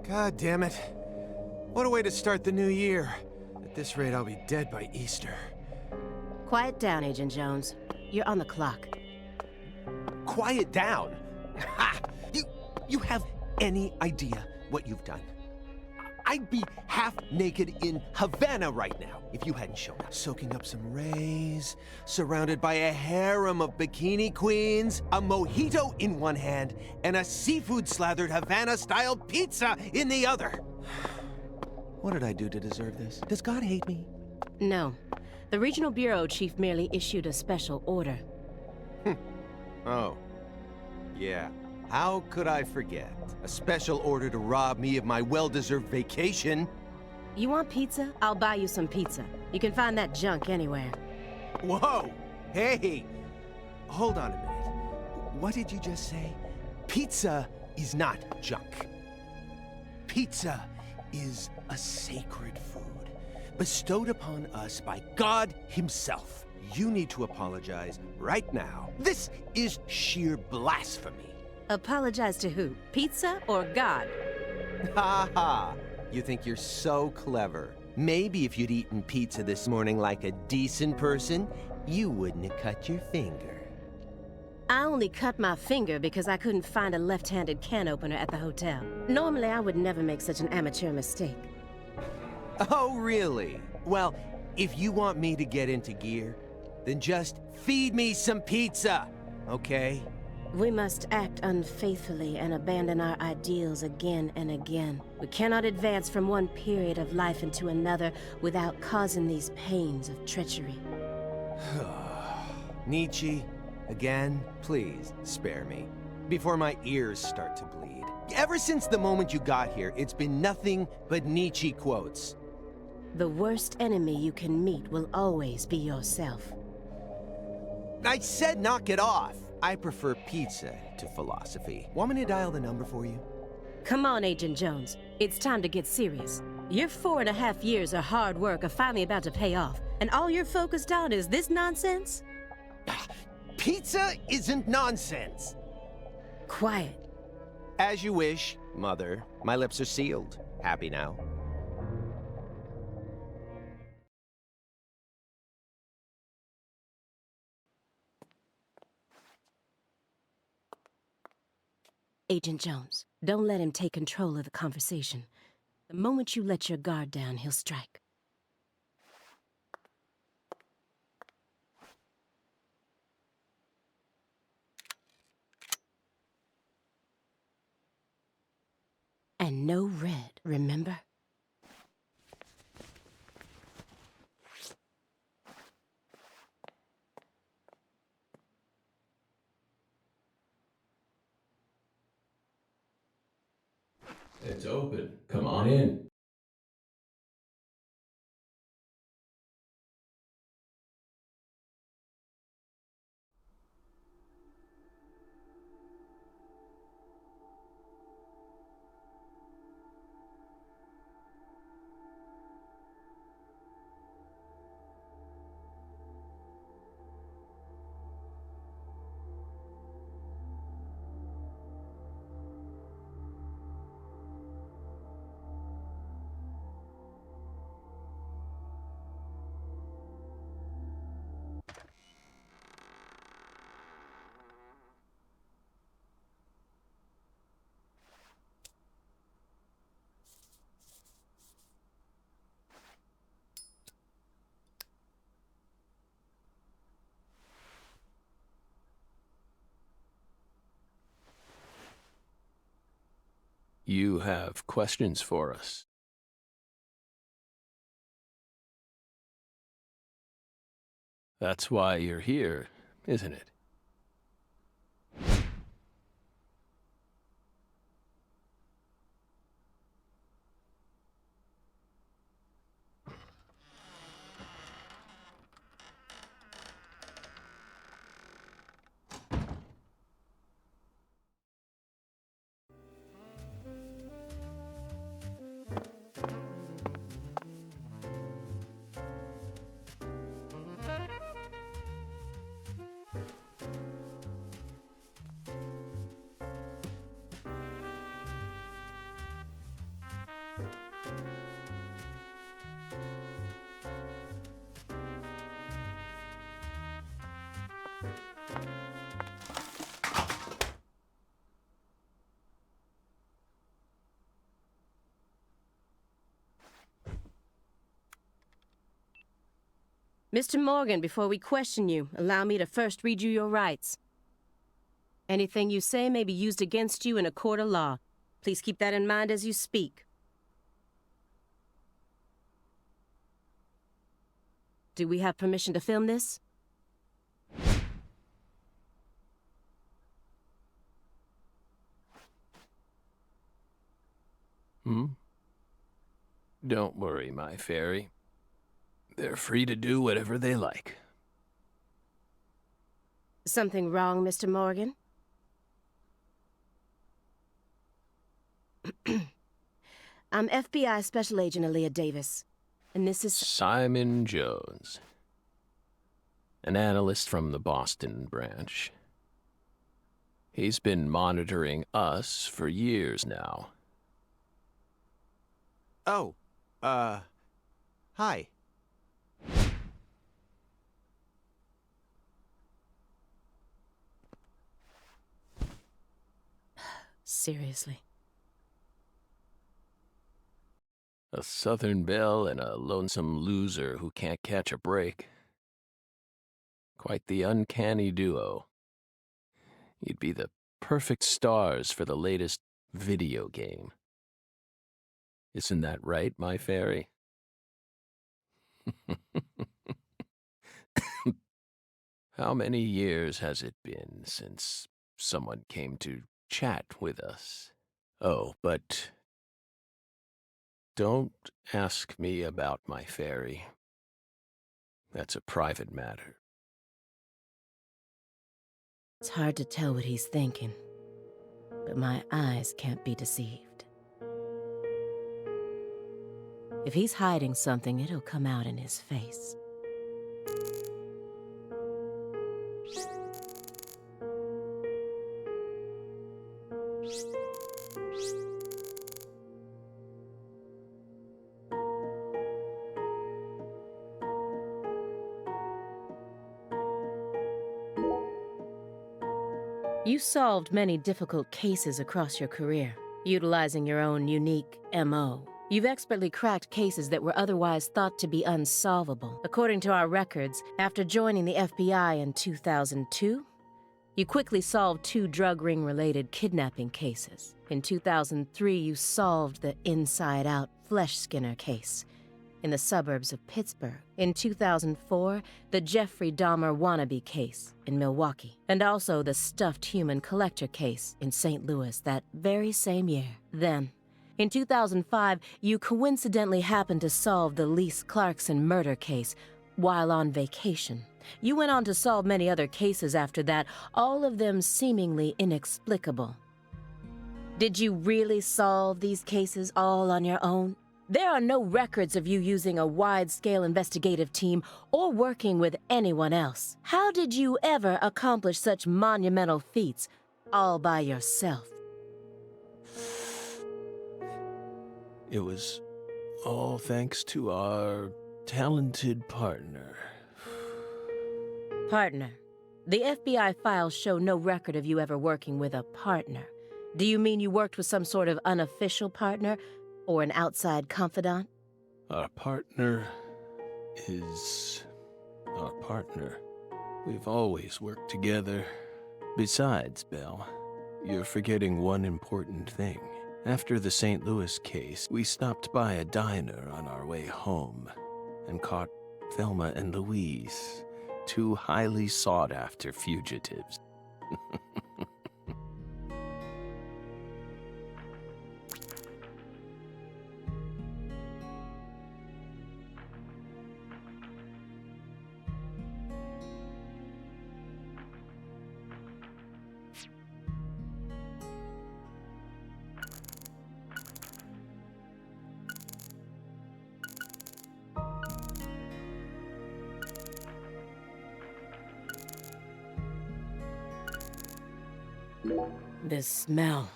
God damn it. What a way to start the new year. At this rate, I'll be dead by Easter. Quiet down, Agent Jones. You're on the clock. Quiet down? Ha! You have any idea what you've done? I'd be half naked in Havana right now if you hadn't shown up. Soaking up some rays, surrounded by a harem of bikini queens, a mojito in one hand, and a seafood-slathered Havana-style pizza in the other. What did I do to deserve this? Does God hate me? No. The Regional Bureau Chief merely issued a special order. Oh. Yeah. How could I forget? A special order to rob me of my well-deserved vacation. You want pizza? I'll buy you some pizza. You can find that junk anywhere. Whoa! Hey! Hold on a minute. What did you just say? Pizza is not junk. Pizza is a sacred food, bestowed upon us by God Himself. You need to apologize right now. This is sheer blasphemy. Apologize to who? Pizza or God? Ha ha! You think you're so clever. Maybe if you'd eaten pizza this morning like a decent person, you wouldn't have cut your finger. I only cut my finger because I couldn't find a left-handed can opener at the hotel. Normally, I would never make such an amateur mistake. Oh, really? Well, if you want me to get into gear, then just feed me some pizza, okay? We must act unfaithfully and abandon our ideals again and again. We cannot advance from one period of life into another without causing these pains of treachery. Nietzsche, again, please spare me, before my ears start to bleed. Ever since the moment you got here, it's been nothing but Nietzsche quotes. The worst enemy you can meet will always be yourself. I said knock it off. I prefer pizza to philosophy. Want me to dial the number for you? Come on, Agent Jones. It's time to get serious. Your 4.5 years of hard work are finally about to pay off, and all you're focused on is this nonsense? Pizza isn't nonsense. Quiet. As you wish, Mother. My lips are sealed. Happy now? Agent Jones. Don't let him take control of the conversation. The moment you let your guard down, he'll strike. And no red, remember? It's open. Come on in. You have questions for us. That's why you're here, isn't it? Mr. Morgan, before we question you, allow me to first read you your rights. Anything you say may be used against you in a court of law. Please keep that in mind as you speak. Do we have permission to film this? Don't worry, my fairy. They're free to do whatever they like. Something wrong, Mr. Morgan? I'm FBI Special Agent Aaliyah Davis, and this is... Simon Jones, an analyst from the Boston branch. He's been monitoring us for years now. Oh, hi. Seriously. A Southern belle and a lonesome loser who can't catch a break. Quite the uncanny duo. You'd be the perfect stars for the latest video game. Isn't that right, my fairy? How many years has it been since someone came to chat with us? Oh, but don't ask me about my fairy. That's a private matter. It's hard to tell what he's thinking, but my eyes can't be deceived. If he's hiding something, it'll come out in his face. You solved many difficult cases across your career, utilizing your own unique MO. You've expertly cracked cases that were otherwise thought to be unsolvable. According to our records, after joining the FBI in 2002, you quickly solved 2 drug ring-related kidnapping cases. In 2003, you solved the Inside Out Flesh Skinner case in the suburbs of Pittsburgh. In 2004, the Jeffrey Dahmer wannabe case in Milwaukee, and also the stuffed human collector case in St. Louis that very same year. Then, in 2005, you coincidentally happened to solve the Lise Clarkson murder case while on vacation. You went on to solve many other cases after that, all of them seemingly inexplicable. Did you really solve these cases all on your own? There are no records of you using a wide-scale investigative team or working with anyone else. How did you ever accomplish such monumental feats all by yourself? It was all thanks to our talented partner. Partner. The FBI files show no record of you ever working with a partner. Do you mean you worked with some sort of unofficial partner or an outside confidant? Our partner is our partner. We've always worked together. Besides, Belle, you're forgetting one important thing. After the St. Louis case, we stopped by a diner on our way home and caught Thelma and Louise, 2 highly sought-after fugitives. This smell.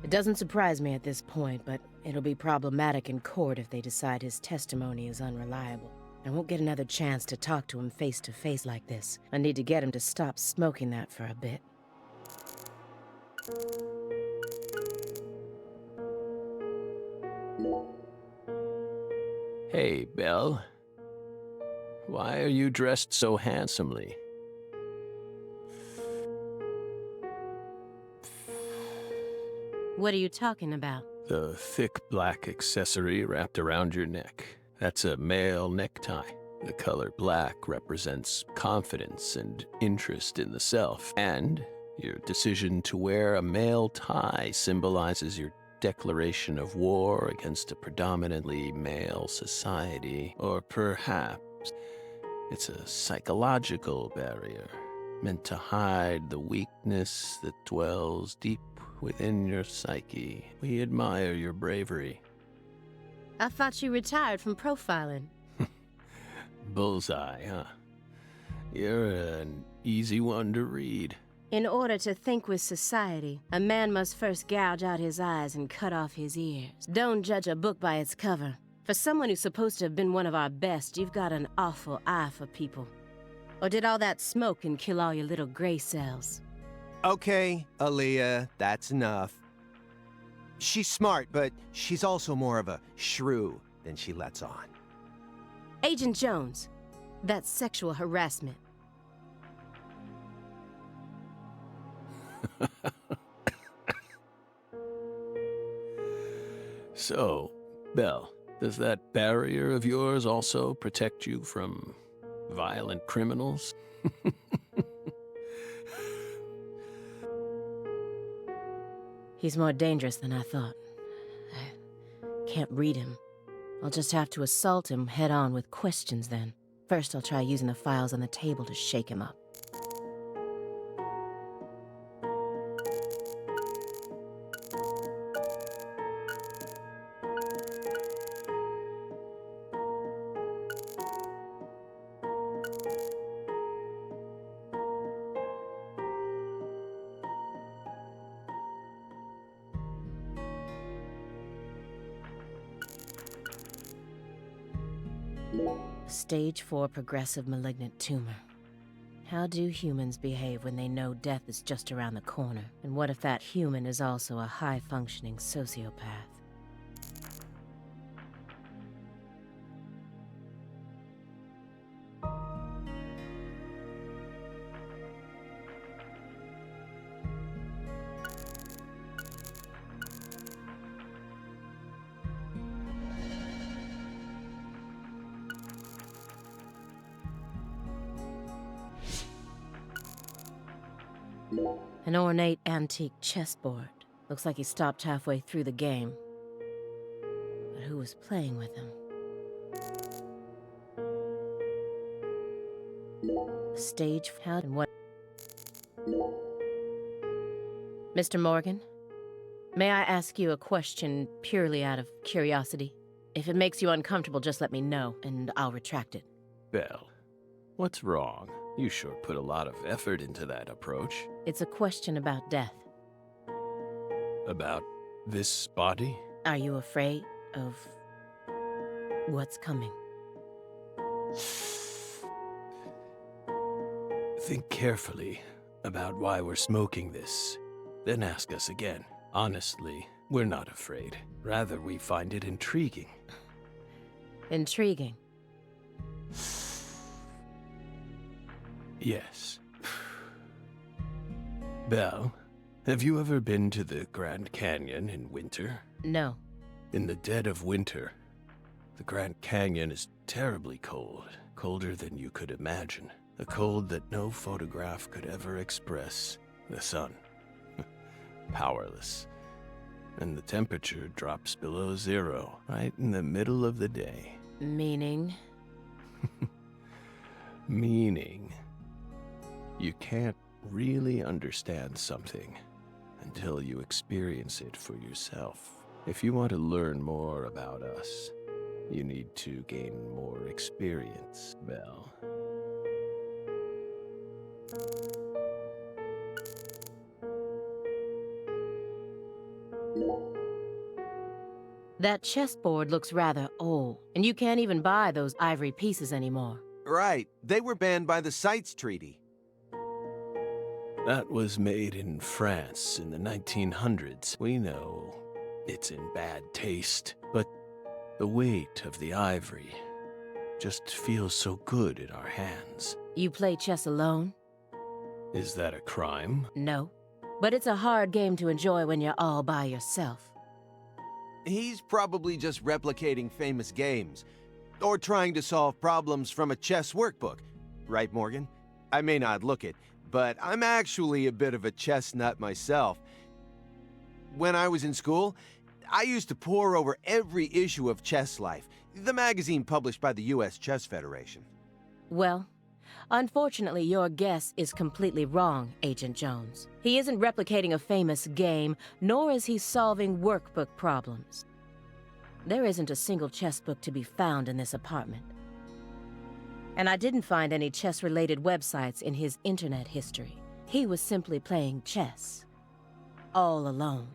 It doesn't surprise me at this point, but it'll be problematic in court if they decide his testimony is unreliable. I won't get another chance to talk to him face to face like this. I need to get him to stop smoking that for a bit. Hey, Belle. Why are you dressed so handsomely? What are you talking about? The thick black accessory wrapped around your neck. That's a male necktie. The color black represents confidence and interest in the self. And your decision to wear a male tie symbolizes your declaration of war against a predominantly male society. Or perhaps it's a psychological barrier meant to hide the weakness that dwells deep within your psyche. We admire your bravery. I thought you retired from profiling. Bullseye, huh? You're an easy one to read. In order to think with society, a man must first gouge out his eyes and cut off his ears. Don't judge a book by its cover. For someone who's supposed to have been one of our best, you've got an awful eye for people. Or did all that smoke and kill all your little gray cells? Okay, Aaliyah, that's enough. She's smart, but she's also more of a shrew than she lets on. Agent Jones, that's sexual harassment. So, Belle, does that barrier of yours also protect you from violent criminals? He's more dangerous than I thought. I can't read him. I'll just have to assault him head-on with questions then. First, I'll try using the files on the table to shake him up. Stage 4 progressive malignant tumor. How do humans behave when they know death is just around the corner? And what if that human is also a high-functioning sociopath? An ornate antique chessboard. Looks like he stopped halfway through the game. But who was playing with him? Stage how and what? Mr. Morgan, may I ask you a question purely out of curiosity? If it makes you uncomfortable, just let me know, and I'll retract it. Belle, what's wrong? You sure put a lot of effort into that approach. It's a question about death. About this body? Are you afraid of what's coming? Think carefully about why we're smoking this, then ask us again. Honestly, we're not afraid. Rather, we find it intriguing. Intriguing. Yes. Belle, have you ever been to the Grand Canyon in winter? No. In the dead of winter, the Grand Canyon is terribly cold. Colder than you could imagine. A cold that no photograph could ever express. The sun. Powerless. And the temperature drops below zero, right in the middle of the day. Meaning? Meaning, you can't really understand something until you experience it for yourself. If you want to learn more about us, you need to gain more experience, Belle. That chessboard looks rather old, and you can't even buy those ivory pieces anymore. Right. They were banned by the CITES Treaty. That was made in France in the 1900s. We know it's in bad taste, but the weight of the ivory just feels so good in our hands. You play chess alone? Is that a crime? No. But it's a hard game to enjoy when you're all by yourself. He's probably just replicating famous games, or trying to solve problems from a chess workbook. Right, Morgan? I may not look it, but I'm actually a bit of a chess nut myself. When I was in school, I used to pore over every issue of Chess Life, the magazine published by the U.S. Chess Federation. Well, unfortunately, your guess is completely wrong, Agent Jones. He isn't replicating a famous game, nor is he solving workbook problems. There isn't a single chess book to be found in this apartment. And I didn't find any chess-related websites in his internet history. He was simply playing chess. All alone.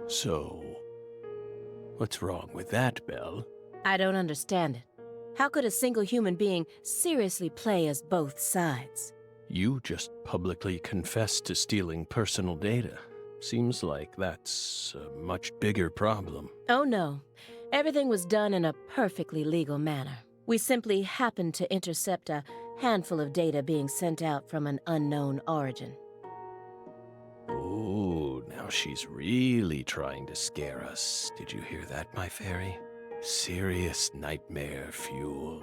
So, what's wrong with that, Belle? I don't understand it. How could a single human being seriously play as both sides? You just publicly confessed to stealing personal data. Seems like that's a much bigger problem. Oh no. Everything was done in a perfectly legal manner. We simply happened to intercept a handful of data being sent out from an unknown origin. Ooh, now she's really trying to scare us. Did you hear that, my fairy? Serious nightmare fuel.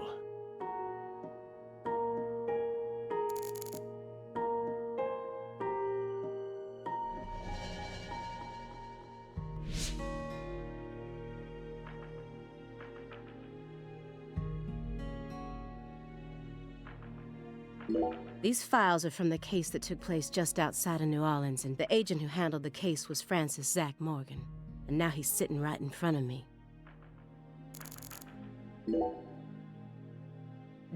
These files are from the case that took place just outside of New Orleans, and the agent who handled the case was Francis Zach Morgan. And now he's sitting right in front of me.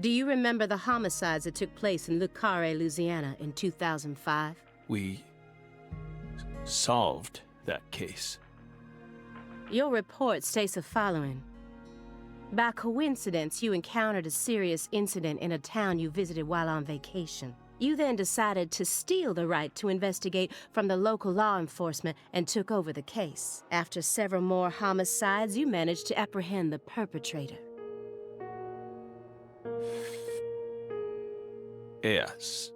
Do you remember the homicides that took place in Le Carré, Louisiana in 2005? We solved that case. Your report states the following. By coincidence, you encountered a serious incident in a town you visited while on vacation. You then decided to steal the right to investigate from the local law enforcement and took over the case. After several more homicides, you managed to apprehend the perpetrator. Yes.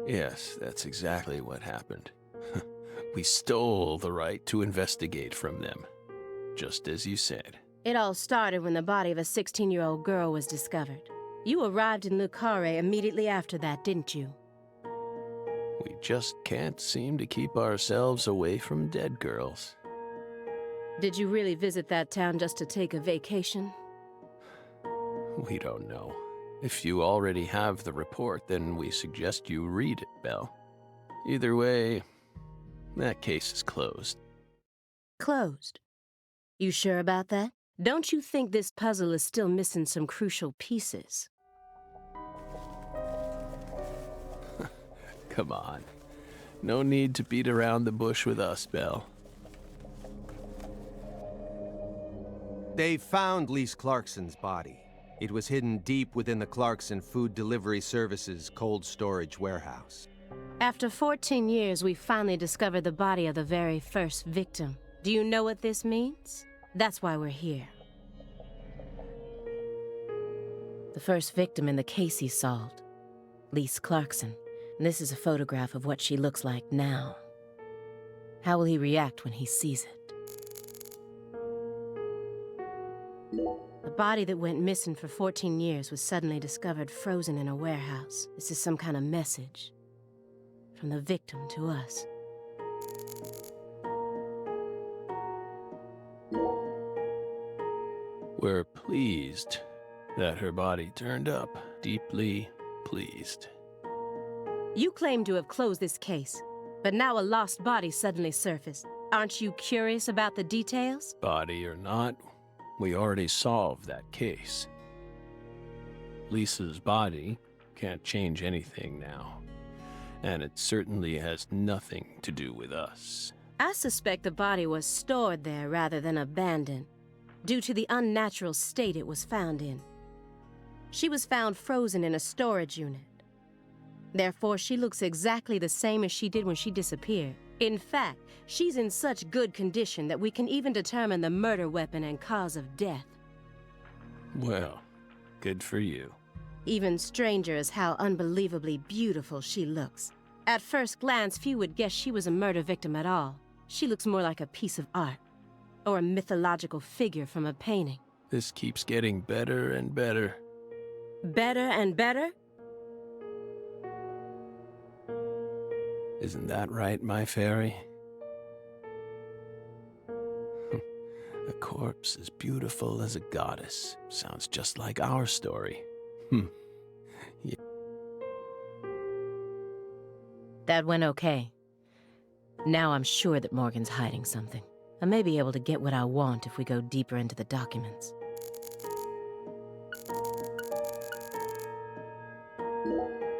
Yes, that's exactly what happened. We stole the right to investigate from them, just as you said. It all started when the body of a 16-year-old girl was discovered. You arrived in Lucare immediately after that, didn't you? We just can't seem to keep ourselves away from dead girls. Did you really visit that town just to take a vacation? We don't know. If you already have the report, then we suggest you read it, Belle. Either way, that case is closed. Closed? You sure about that? Don't you think this puzzle is still missing some crucial pieces? Come on. No need to beat around the bush with us, Belle. They found Lise Clarkson's body. It was hidden deep within the Clarkson Food Delivery Services cold storage warehouse. After 14 years, we finally discovered the body of the very first victim. Do you know what this means? That's why we're here. The first victim in the case he solved, Lise Clarkson. And this is a photograph of what she looks like now. How will he react when he sees it? The body that went missing for 14 years was suddenly discovered frozen in a warehouse. This is some kind of message from the victim to us. We're pleased that her body turned up. Deeply pleased. You claim to have closed this case, but now a lost body suddenly surfaced. Aren't you curious about the details? Body or not, we already solved that case. Lisa's body can't change anything now, and it certainly has nothing to do with us. I suspect the body was stored there rather than abandoned, due to the unnatural state it was found in. She was found frozen in a storage unit. Therefore, she looks exactly the same as she did when she disappeared. In fact, she's in such good condition that we can even determine the murder weapon and cause of death. Well, good for you. Even stranger is how unbelievably beautiful she looks. At first glance, few would guess she was a murder victim at all. She looks more like a piece of art, or a mythological figure from a painting. This keeps getting better and better. Better and better? Isn't that right, my fairy? A corpse as beautiful as a goddess. Sounds just like our story. Yeah. That went okay. Now I'm sure that Morgan's hiding something. I may be able to get what I want if we go deeper into the documents.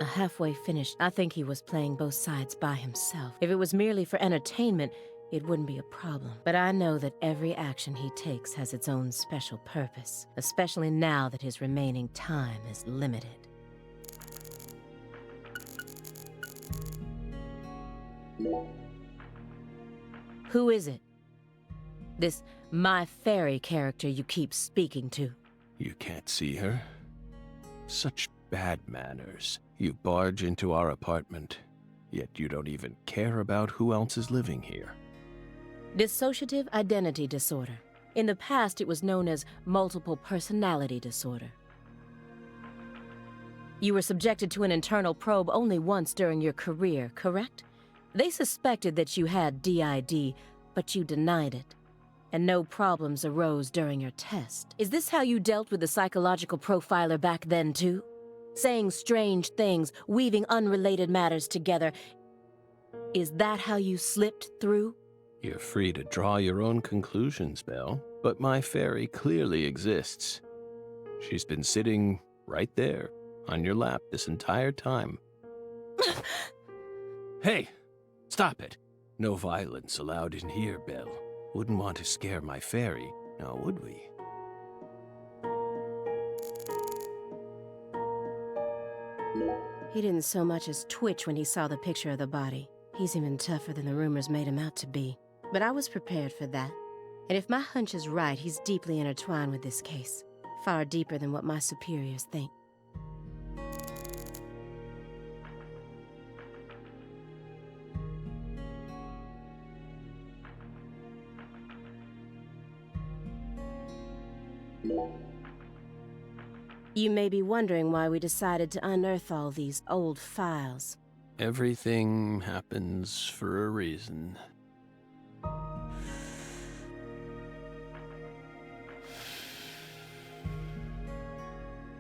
Halfway finished, I think he was playing both sides by himself. If it was merely for entertainment, it wouldn't be a problem. But I know that every action he takes has its own special purpose, especially now that his remaining time is limited. Who is it? This my fairy character you keep speaking to. You can't see her? Such bad manners. You barge into our apartment, yet you don't even care about who else is living here. Dissociative identity disorder. In the past, it was known as multiple personality disorder. You were subjected to an internal probe only once during your career, correct? They suspected that you had DID, but you denied it, and no problems arose during your test. Is this how you dealt with the psychological profiler back then, too? Saying strange things, weaving unrelated matters together. Is that how you slipped through? You're free to draw your own conclusions, Belle, but my fairy clearly exists. She's been sitting right there, on your lap this entire time. Hey! Stop it! No violence allowed in here, Belle. Wouldn't want to scare my fairy, now would we? He didn't so much as twitch when he saw the picture of the body. He's even tougher than the rumors made him out to be. But I was prepared for that. And if my hunch is right, he's deeply intertwined with this case. Far deeper than what my superiors think. You may be wondering why we decided to unearth all these old files. Everything happens for a reason.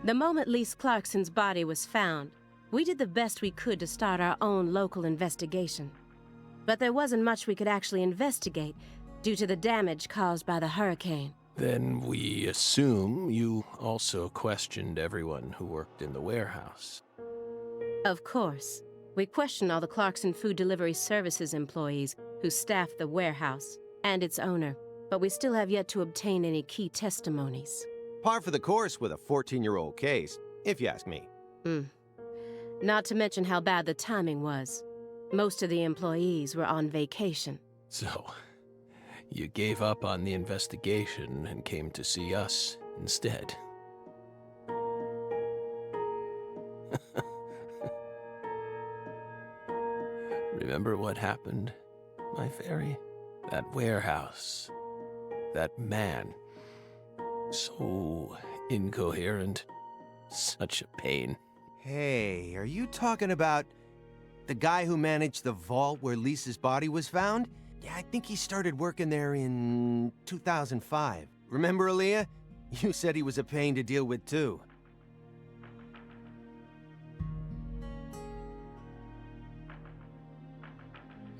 The moment Lise Clarkson's body was found, we did the best we could to start our own local investigation. But there wasn't much we could actually investigate due to the damage caused by the hurricane. Then we assume you also questioned everyone who worked in the warehouse. Of course. We questioned all the Clarkson Food Delivery Services employees who staffed the warehouse and its owner, but we still have yet to obtain any key testimonies. Par for the course with a 14-year-old case, if you ask me. Not to mention how bad the timing was. Most of the employees were on vacation. So, you gave up on the investigation and came to see us instead. Remember what happened, my fairy? That warehouse. That man. So incoherent. Such a pain. Hey, are you talking about the guy who managed the vault where Lisa's body was found? Yeah, I think he started working there in 2005. Remember, Aaliyah? You said he was a pain to deal with, too.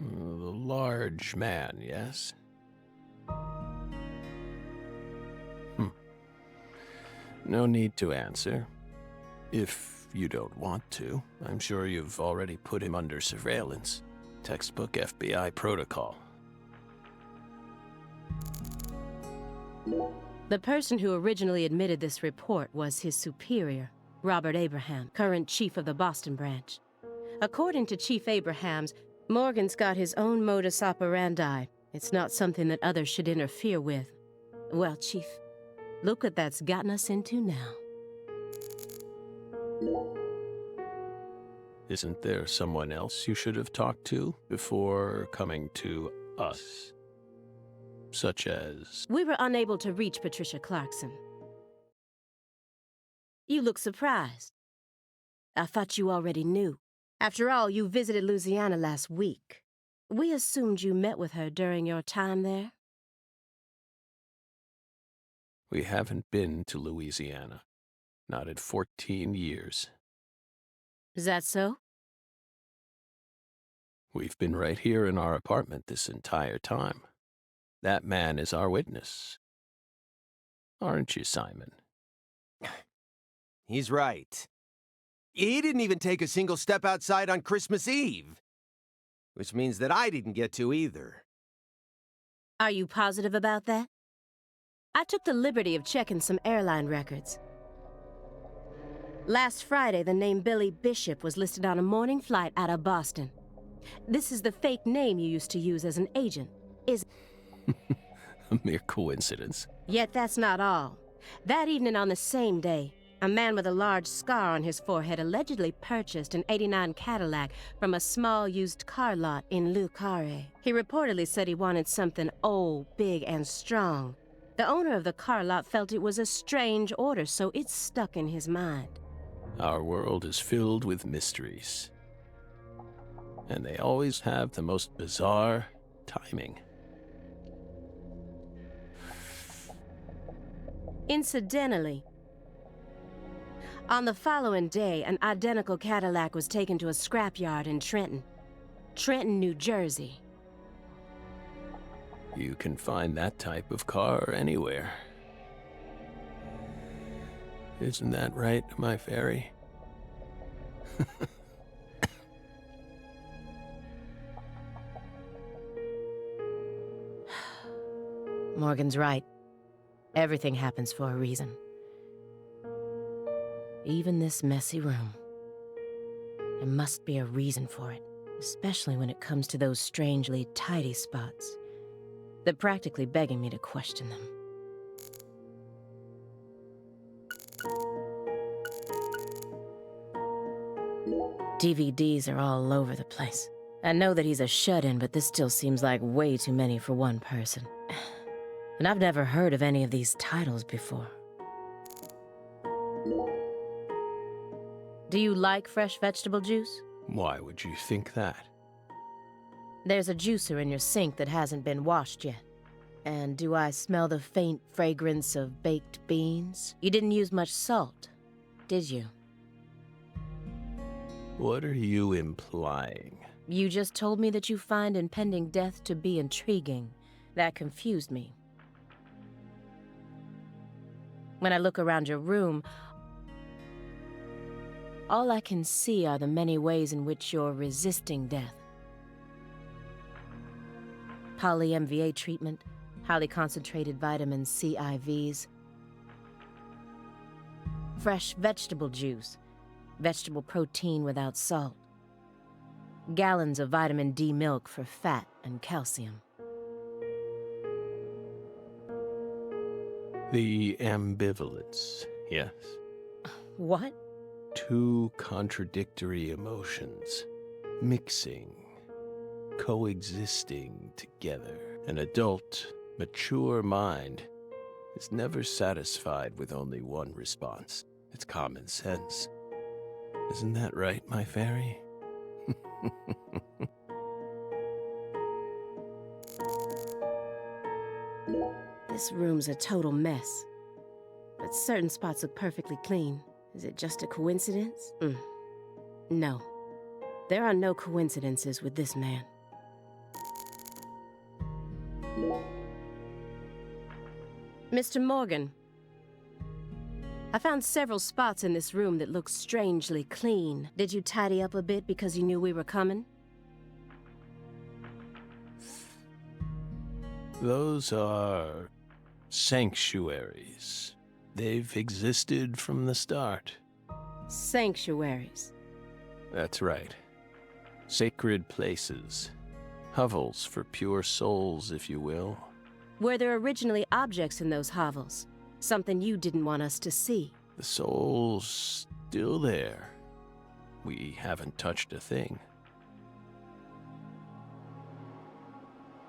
The large man, yes? No need to answer. If you don't want to, I'm sure you've already put him under surveillance. Textbook FBI protocol. The person who originally admitted this report was his superior, Robert Abraham, current chief of the Boston branch. According to Chief Abrahams, Morgan's got his own modus operandi. It's not something that others should interfere with. Well, Chief, look what that's gotten us into now. Isn't there someone else you should have talked to before coming to us? Such as... We were unable to reach Patricia Clarkson. You look surprised. I thought you already knew. After all, you visited Louisiana last week. We assumed you met with her during your time there. We haven't been to Louisiana. Not in 14 years. Is that so? We've been right here in our apartment this entire time. That man is our witness. Aren't you, Simon? He's right. He didn't even take a single step outside on Christmas Eve. Which means that I didn't get to either. Are you positive about that? I took the liberty of checking some airline records. Last Friday, the name Billy Bishop was listed on a morning flight out of Boston. This is the fake name you used to use as an agent, is A mere coincidence. Yet that's not all. That evening on the same day, a man with a large scar on his forehead allegedly purchased an '89 Cadillac from a small used car lot in Le Carré. He reportedly said he wanted something old, big, and strong. The owner of the car lot felt it was a strange order, so it stuck in his mind. Our world is filled with mysteries. And they always have the most bizarre timing. Incidentally, on the following day, an identical Cadillac was taken to a scrapyard in Trenton, New Jersey. You can find that type of car anywhere. Isn't that right, my fairy? Morgan's right. Everything happens for a reason. Even this messy room. There must be a reason for it, especially when it comes to those strangely tidy spots. They're practically begging me to question them. DVDs are all over the place. I know that he's a shut-in, but this still seems like way too many for one person. And I've never heard of any of these titles before. Do you like fresh vegetable juice? Why would you think that? There's a juicer in your sink that hasn't been washed yet. And do I smell the faint fragrance of baked beans? You didn't use much salt, did you? What are you implying? You just told me that you find impending death to be intriguing. That confused me. When I look around your room, all I can see are the many ways in which you're resisting death. Poly-MVA treatment, highly concentrated vitamin C IVs, fresh vegetable juice, vegetable protein without salt, gallons of vitamin D milk for fat and calcium. The ambivalence, yes. What? Two contradictory emotions, mixing, coexisting together. An adult, mature mind is never satisfied with only one response. It's common sense. Isn't that right, my fairy? This room's a total mess. But certain spots look perfectly clean. Is it just a coincidence? No. There are no coincidences with this man. Mr. Morgan, I found several spots in this room that look strangely clean. Did you tidy up a bit because you knew we were coming? Those are sanctuaries. They've existed from the start. Sanctuaries. That's right. Sacred places. Hovels for pure souls, if you will. Were there originally objects in those hovels? Something you didn't want us to see? The soul's still there. We haven't touched a thing.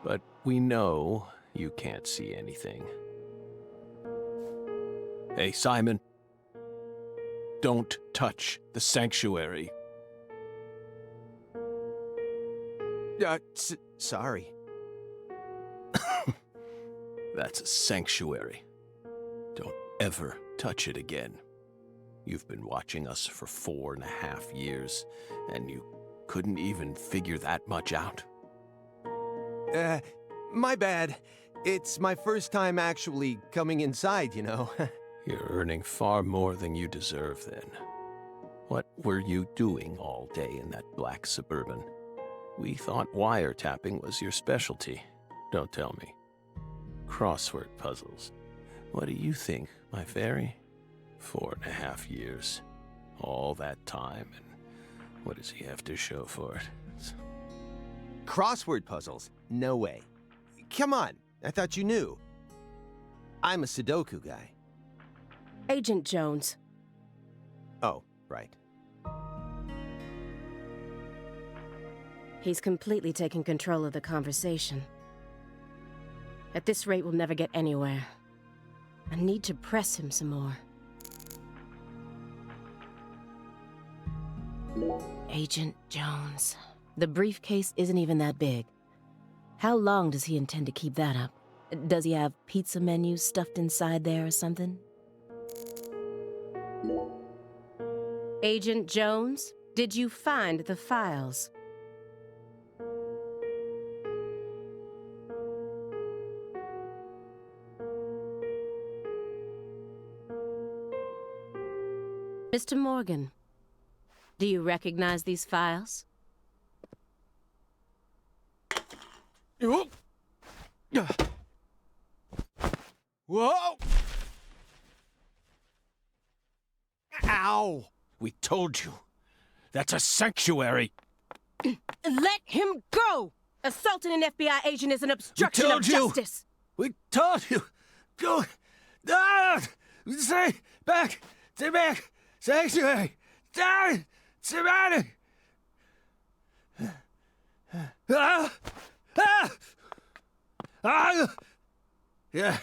But we know you can't see anything. Hey, Simon. Don't touch the sanctuary. Sorry. That's a sanctuary. Don't ever touch it again. You've been watching us for 4.5 years, and you couldn't even figure that much out? My bad. It's my first time actually coming inside, you know. You're earning far more than you deserve, then. What were you doing all day in that black Suburban? We thought wiretapping was your specialty. Don't tell me. Crossword puzzles. What do you think, my fairy? 4.5 years. All that time, and what does he have to show for it? Crossword puzzles? No way. Come on, I thought you knew. I'm a Sudoku guy. Agent Jones. Oh, right. He's completely taken control of the conversation. At this rate, we'll never get anywhere. I need to press him some more. Agent Jones. The briefcase isn't even that big. How long does he intend to keep that up? Does he have pizza menus stuffed inside there or something? Agent Jones, did you find the files? Mr. Morgan, do you recognize these files? Whoa! Ow! We told you. That's a sanctuary. Let him go! Assaulting an FBI agent is an obstruction of justice. We told you. Go. Ah! Stay back. Stay back. Sanctuary. Down. Surrounded. Ah! Ah! Ah! Yeah.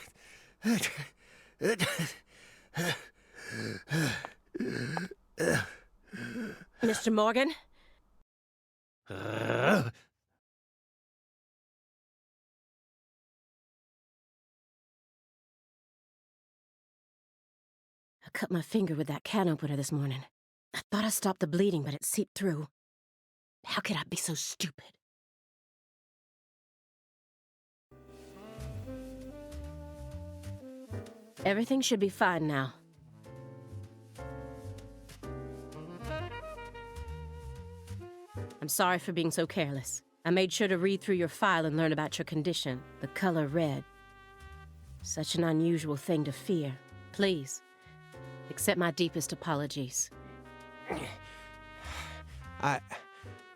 Mr. Morgan? I cut my finger with that can opener this morning. I thought I stopped the bleeding, but it seeped through. How could I be so stupid? Everything should be fine now. I'm sorry for being so careless. I made sure to read through your file and learn about your condition, the color red. Such an unusual thing to fear. Please, accept my deepest apologies.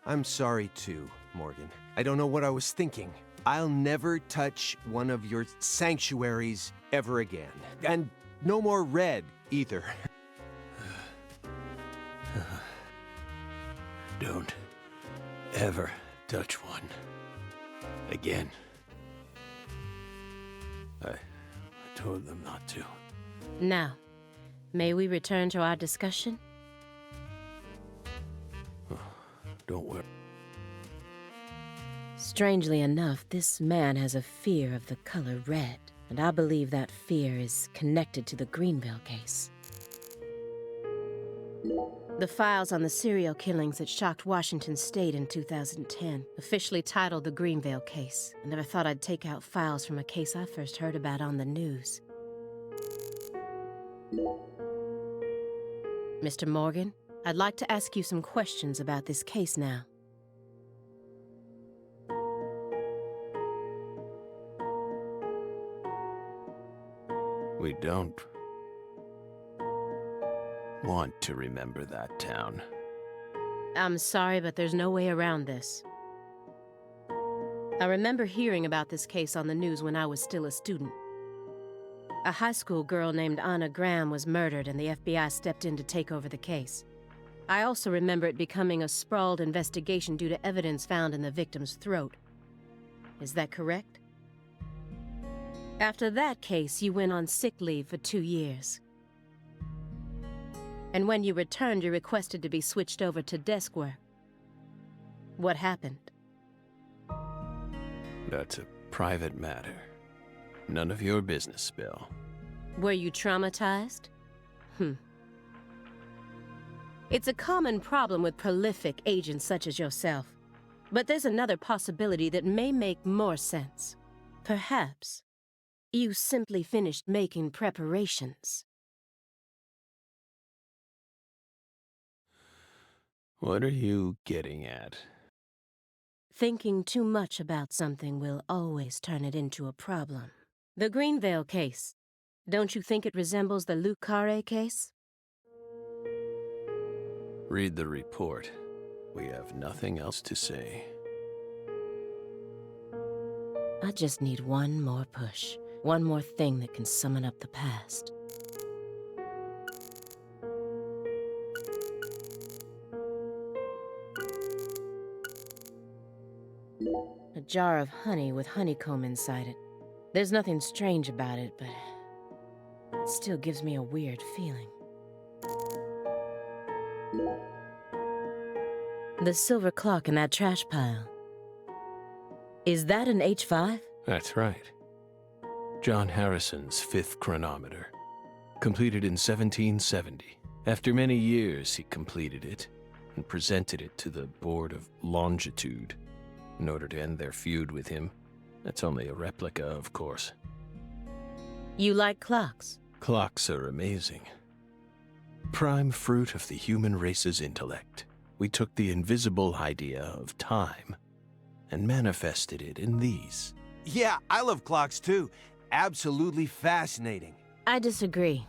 I'm sorry too, Morgan. I don't know what I was thinking. I'll never touch one of your sanctuaries ever again. And no more red, either. Don't ever touch one again. I told them not to. Now, may we return to our discussion? Don't worry. Strangely enough, this man has a fear of the color red, and I believe that fear is connected to the Greenville case. The files on the serial killings that shocked Washington State in 2010, officially titled the Greenville case. I never thought I'd take out files from a case I first heard about on the news. Mr. Morgan, I'd like to ask you some questions about this case now. We don't want to remember that town. I'm sorry, but there's no way around this. I remember hearing about this case on the news when I was still a student. A high school girl named Anna Graham was murdered, and the FBI stepped in to take over the case. I also remember it becoming a sprawled investigation due to evidence found in the victim's throat. Is that correct? After that case, you went on sick leave for 2 years. And when you returned, you requested to be switched over to desk work. What happened? That's a private matter. None of your business, Bill. Were you traumatized? It's a common problem with prolific agents such as yourself. But there's another possibility that may make more sense. Perhaps you simply finished making preparations. What are you getting at? Thinking too much about something will always turn it into a problem. The Greenville case. Don't you think it resembles the Luke Carre case? Read the report. We have nothing else to say. I just need one more push. One more thing that can summon up the past. A jar of honey with honeycomb inside it. There's nothing strange about it, but it still gives me a weird feeling. The silver clock in that trash pile. Is that an H5? That's right. John Harrison's 5th chronometer. Completed in 1770. After many years, he completed it and presented it to the Board of Longitude in order to end their feud with him. That's only a replica, of course. You like clocks? Clocks are amazing. Prime fruit of the human race's intellect. We took the invisible idea of time and manifested it in these. Yeah, I love clocks too. absolutely fascinating. I disagree.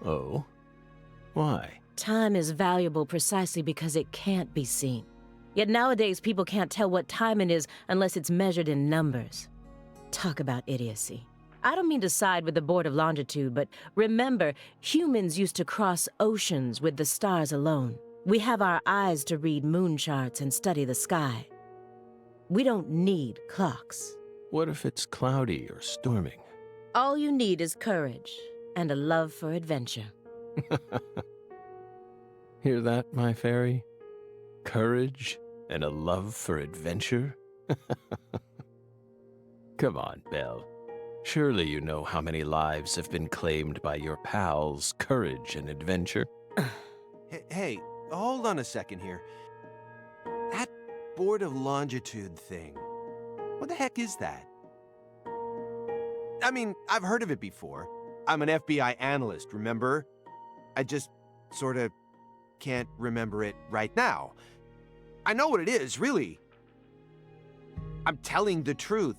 Oh? Why? Time is valuable precisely because it can't be seen. Yet nowadays, people can't tell what time it is unless it's measured in numbers. Talk about idiocy. I don't mean to side with the Board of Longitude, but remember, humans used to cross oceans with the stars alone. We have our eyes to read moon charts and study the sky. We don't need clocks. What if it's cloudy or storming? All you need is courage and a love for adventure. Hear that, my fairy? Courage and a love for adventure? Come on, Belle. Surely you know how many lives have been claimed by your pals' courage and adventure? Hey, hold on a second here. That Board of Longitude thing, what the heck is that? I mean, I've heard of it before. I'm an FBI analyst, remember? I just sort of can't remember it right now. I know what it is, really. I'm telling the truth.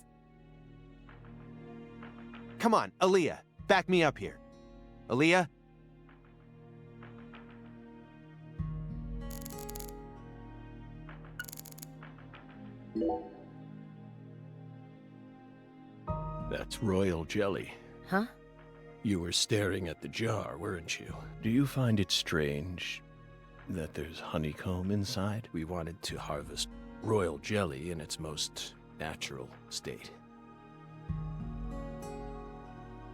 Come on, Aaliyah, back me up here. Aaliyah? That's royal jelly. Huh? You were staring at the jar, weren't you? Do you find it strange that there's honeycomb inside? We wanted to harvest royal jelly in its most natural state.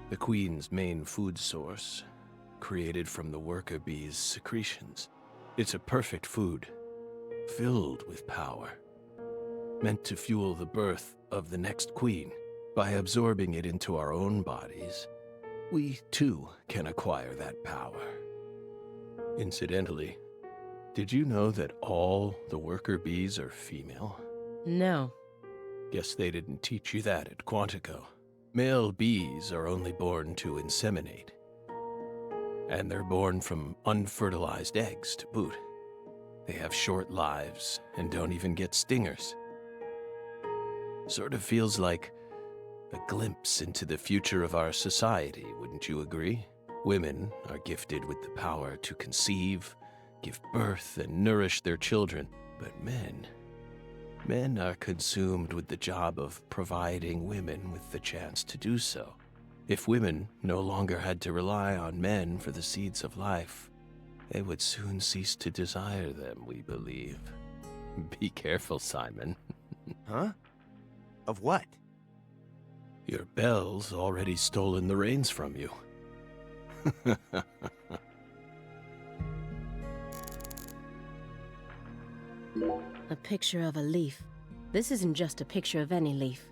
The queen's main food source, created from the worker bee's secretions. It's a perfect food, filled with power, meant to fuel the birth of the next queen. By absorbing it into our own bodies, we too can acquire that power. Incidentally, did you know that all the worker bees are female? No. Guess they didn't teach you that at Quantico. Male bees are only born to inseminate. And they're born from unfertilized eggs to boot. They have short lives and don't even get stingers. Sort of feels like a glimpse into the future of our society, wouldn't you agree? Women are gifted with the power to conceive, give birth, and nourish their children. But men are consumed with the job of providing women with the chance to do so. If women no longer had to rely on men for the seeds of life, they would soon cease to desire them, we believe. Be careful, Simon. Huh? Of what? Your Belle's already stolen the reins from you. A picture of a leaf. This isn't just a picture of any leaf.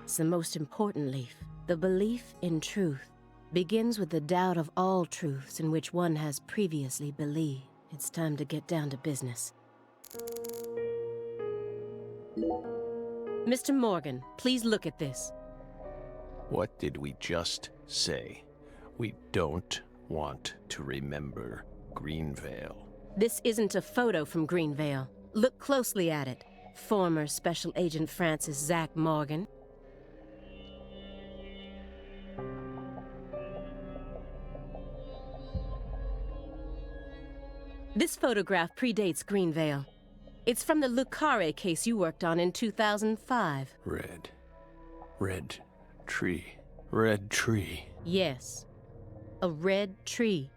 It's the most important leaf. The belief in truth begins with the doubt of all truths in which one has previously believed. It's time to get down to business. Mr. Morgan, please look at this. What did we just say? We don't want to remember Greenvale. This isn't a photo from Greenvale. Look closely at it. Former Special Agent Francis Zach Morgan. This photograph predates Greenvale. It's from the Le Carre case you worked on in 2005. Red tree. Yes, a red tree.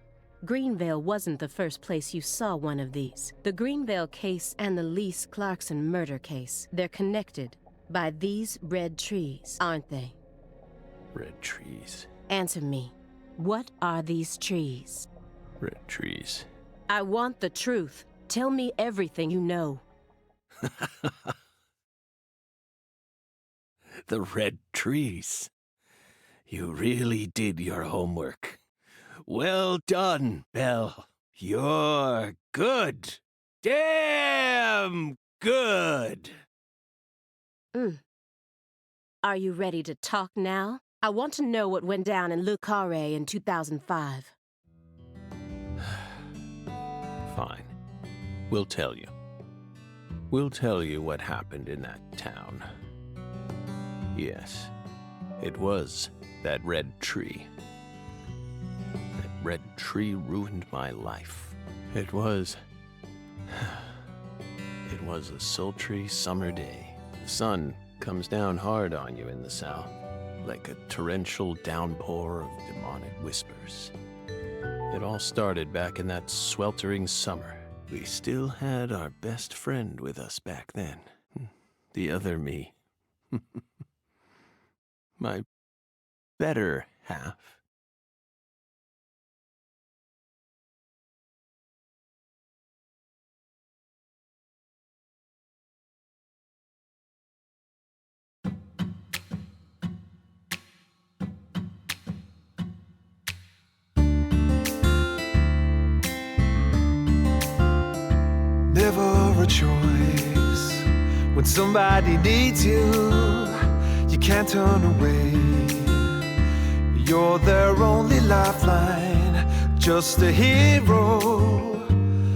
Greenvale wasn't the first place you saw one of these. The Greenvale case and the Lise Clarkson murder case, they're connected by these red trees, aren't they? Red trees. Answer me. What are these trees? Red trees. I want the truth. Tell me everything you know. The red trees. You really did your homework. Well done, Belle. You're good. Damn good. Are you ready to talk now? I want to know what went down in Le Carre in 2005. Fine. We'll tell you. We'll tell you what happened in that town. Yes, It was that red tree. That red tree ruined my life. It was a sultry summer day. The sun comes down hard on you in the south, like a torrential downpour of demonic whispers. It all started back in that sweltering summer. We still had our best friend with us back then. The other me. My better half. Never a choice. When somebody needs you, you can't turn away. You're their only lifeline, just a hero,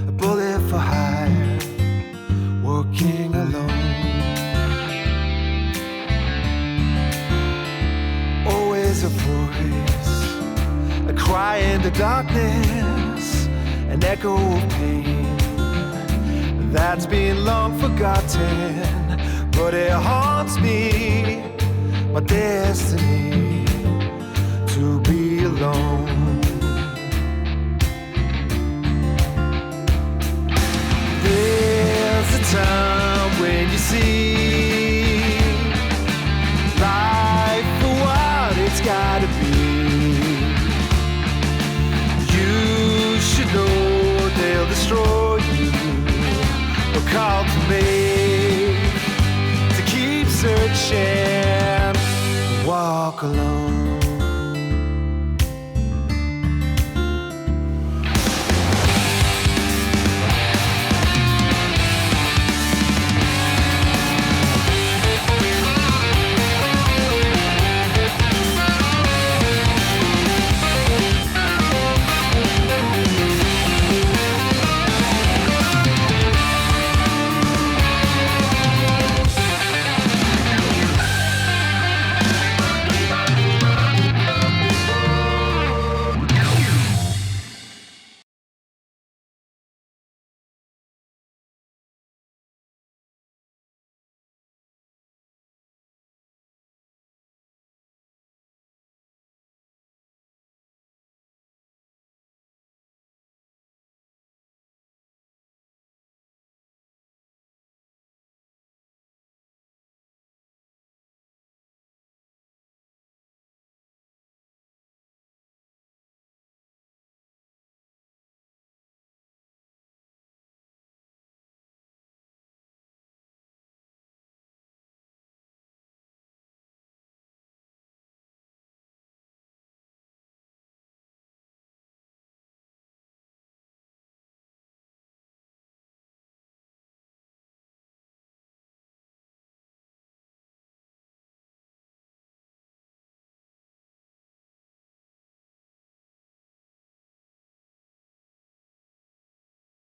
a bullet for hire, working alone. Always a voice, a cry in the darkness, an echo of pain that's been long forgotten, but it haunts me, my destiny, to be alone. There's a time when you see life for what it's gotta be. You should know they'll destroy you. Call to me to keep searching, walk alone.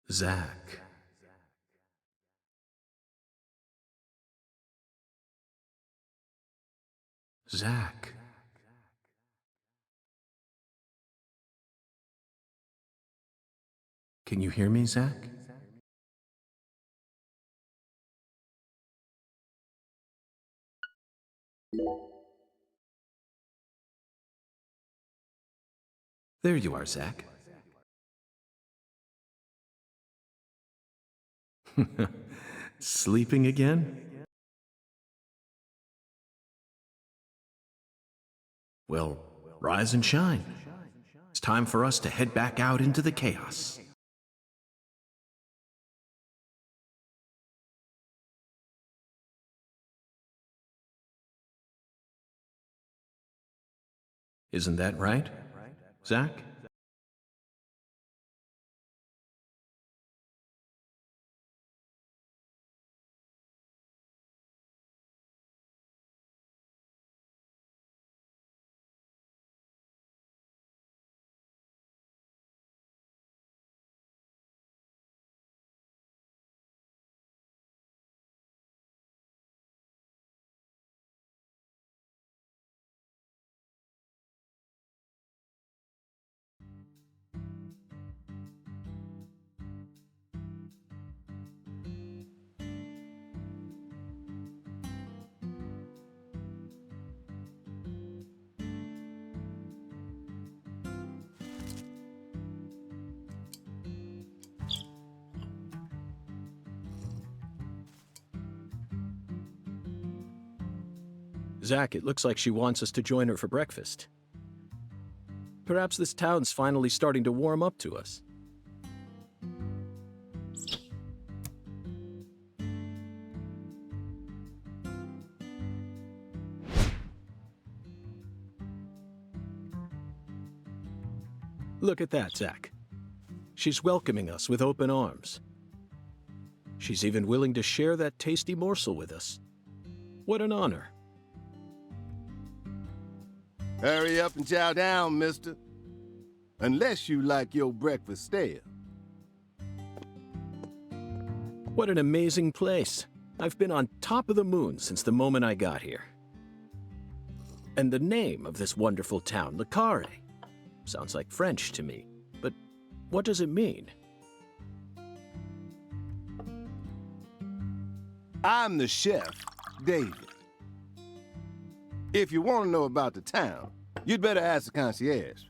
Zach. Zach. Can you hear me, Zach? There you are, Zach. Sleeping again? Well, rise and shine. It's time for us to head back out into the chaos. Isn't that right, Zach? Zach, it looks like she wants us to join her for breakfast. Perhaps this town's finally starting to warm up to us. Look at that, Zach. She's welcoming us with open arms. She's even willing to share that tasty morsel with us. What an honor. Hurry up and chow down, mister. Unless you like your breakfast stale. What an amazing place. I've been on top of the moon since the moment I got here. And the name of this wonderful town, Le Carré, sounds like French to me. But what does it mean? I'm the chef, David. If you want to know about the town, you'd better ask the concierge.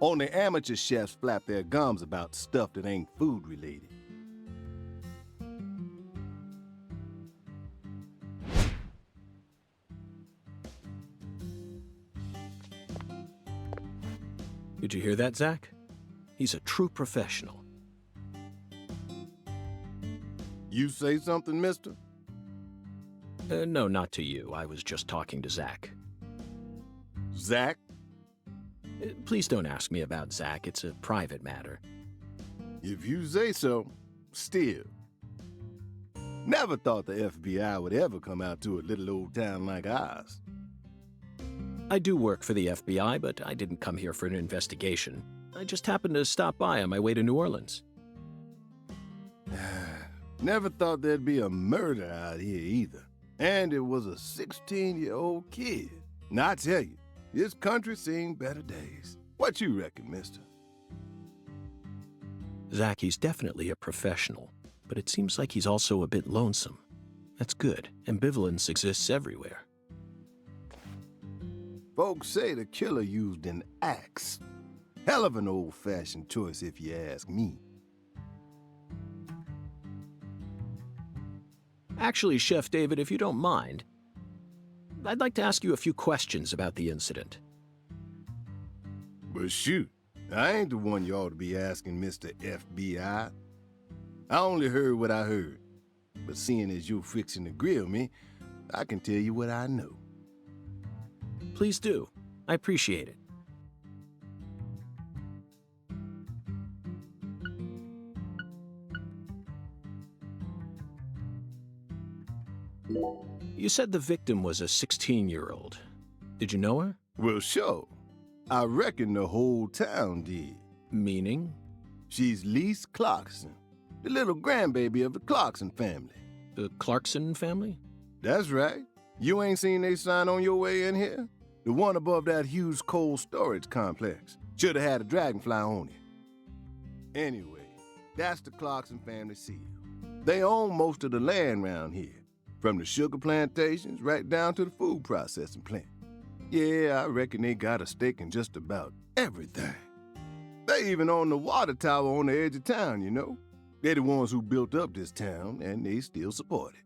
Only amateur chefs flap their gums about stuff that ain't food-related. Did you hear that, Zach? He's a true professional. You say something, mister? No, not to you. I was just talking to Zach. Zach? Please don't ask me about Zach. It's a private matter. If you say so, still. Never thought the FBI would ever come out to a little old town like ours. I do work for the FBI, but I didn't come here for an investigation. I just happened to stop by on my way to New Orleans. Never thought there'd be a murder out here either. And it was a 16-year-old kid. Now, I tell you, this country's seen better days. What you reckon, mister? Zach, he's definitely a professional, but it seems like he's also a bit lonesome. That's good. Ambivalence exists everywhere. Folks say the killer used an axe. Hell of an old-fashioned choice if you ask me. Actually, Chef David, if you don't mind, I'd like to ask you a few questions about the incident. But shoot, I ain't the one you ought to be asking, Mr. FBI. I only heard what I heard. But seeing as you're fixing to grill me, I can tell you what I know. Please do. I appreciate it. You said the victim was a 16-year-old. Did you know her? Well, sure. I reckon the whole town did. Meaning? She's Lise Clarkson, the little grandbaby of the Clarkson family. The Clarkson family? That's right. You ain't seen they sign on your way in here? The one above that huge cold storage complex. Should have had a dragonfly on it. Anyway, that's the Clarkson family seal. They own most of the land around here. From the sugar plantations right down to the food processing plant. Yeah, I reckon they got a stake in just about everything. They even own the water tower on the edge of town, you know. They're the ones who built up this town, and they still support it.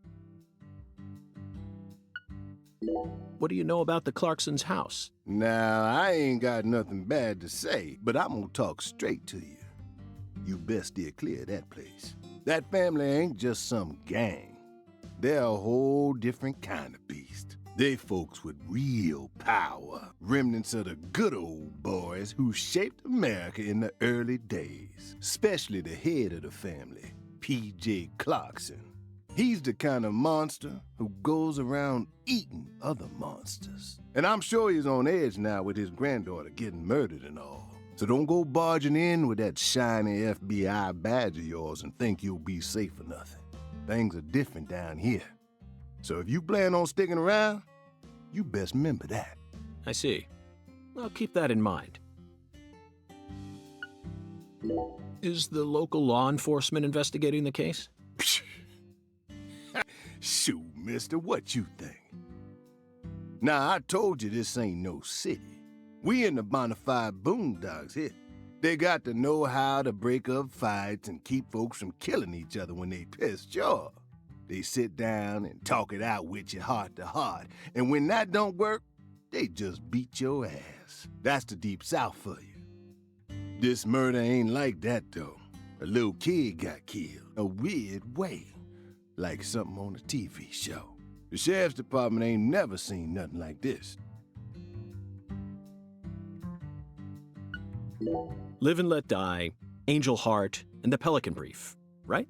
What do you know about the Clarksons' house? Now, I ain't got nothing bad to say, but I'm gonna talk straight to you. You best steer clear of that place. That family ain't just some gang. They're a whole different kind of beast. They folks with real power, remnants of the good old boys who shaped America in the early days, especially the head of the family, P.J. Clarkson. He's the kind of monster who goes around eating other monsters. And I'm sure he's on edge now with his granddaughter getting murdered and all. So don't go barging in with that shiny FBI badge of yours and think you'll be safe for nothing. Things are different down here. So if you plan on sticking around, you best remember that. I see. I'll keep that in mind. Is the local law enforcement investigating the case? Shoot, mister, what you think? Now, I told you this ain't no city. We in the bonafide boondocks here. They got to know how to break up fights and keep folks from killing each other when they pissed off. They sit down and talk it out with you heart to heart. And when that don't work, they just beat your ass. That's the Deep South for you. This murder ain't like that, though. A little kid got killed a weird way, like something on a TV show. The sheriff's department ain't never seen nothing like this. Live and Let Die, Angel Heart, and The Pelican Brief, right?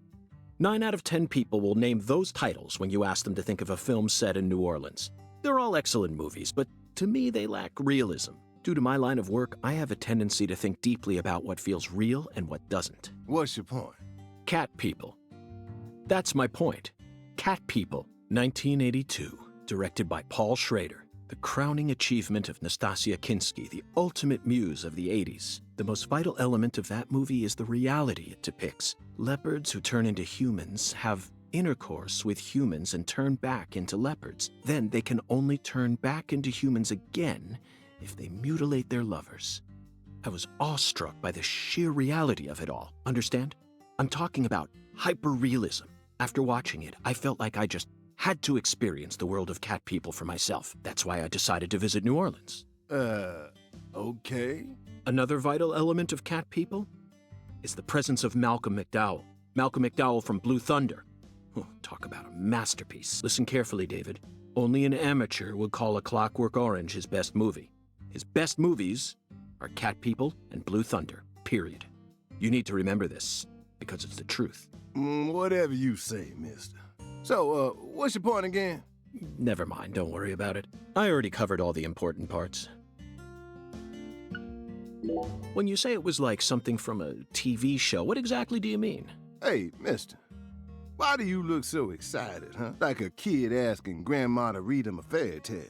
9 out of 10 people will name those titles when you ask them to think of a film set in New Orleans. They're all excellent movies, but to me they lack realism. Due to my line of work, I have a tendency to think deeply about what feels real and what doesn't. What's your point? Cat People. That's my point. Cat People, 1982, directed by Paul Schrader. The crowning achievement of Nastasia Kinski, the ultimate muse of the 80s. The most vital element of that movie is the reality it depicts. Leopards who turn into humans have intercourse with humans and turn back into leopards. Then they can only turn back into humans again if they mutilate their lovers. I was awestruck by the sheer reality of it all. Understand? I'm talking about hyper-realism. After watching it, I felt like I just had to experience the world of Cat People for myself. That's why I decided to visit New Orleans. Okay. Another vital element of Cat People is the presence of Malcolm McDowell. Malcolm McDowell from Blue Thunder. Oh, talk about a masterpiece. Listen carefully, David. Only an amateur would call A Clockwork Orange his best movie. His best movies are Cat People and Blue Thunder, period. You need to remember this, because it's the truth. Whatever you say, mister. So, what's your point again? Never mind, don't worry about it. I already covered all the important parts. When you say it was like something from a TV show, what exactly do you mean? Hey, mister. Why do you look so excited, huh? Like a kid asking grandma to read him a fairy tale.